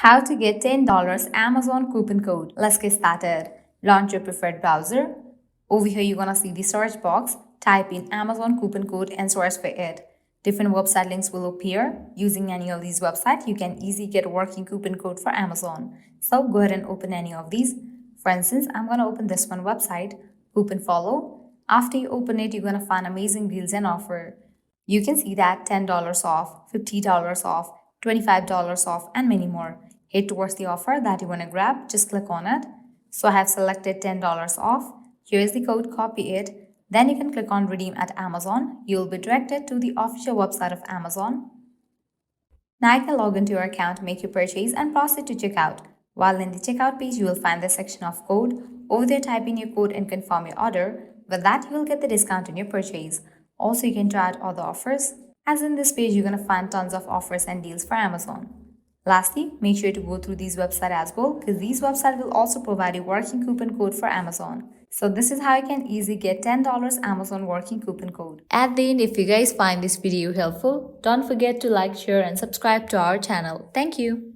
How to get $10 Amazon coupon code. Let's get started. Launch your preferred browser. Over here, you're gonna see the search box. Type in Amazon coupon code and search for it. Different website links will appear. Using any of these websites, you can easily get a working coupon code for Amazon. So go ahead and open any of these. For instance, I'm gonna open this one website, Coupon Follow. After you open it, you're gonna find amazing deals and offer. You can see that $10 off, $50 off, $25 off, and many more. Head towards the offer that you want to grab, just click on it. So I have selected $10 off. Here is the code, copy it. Then you can click on redeem at Amazon. You'll be directed to the official website of Amazon. Now you can log into your account, make your purchase, and proceed to checkout. While in the checkout page, you will find the section of code. Over there, type in your code and confirm your order. With that, you will get the discount on your purchase. Also, you can try out other offers. As in this page, you're going to find tons of offers and deals for Amazon. Lastly, make sure to go through these websites as well because these websites will also provide a working coupon code for Amazon. So this is how you can easily get $10 Amazon working coupon code. At the end, if you guys find this video helpful, don't forget to like, share and subscribe to our channel. Thank you.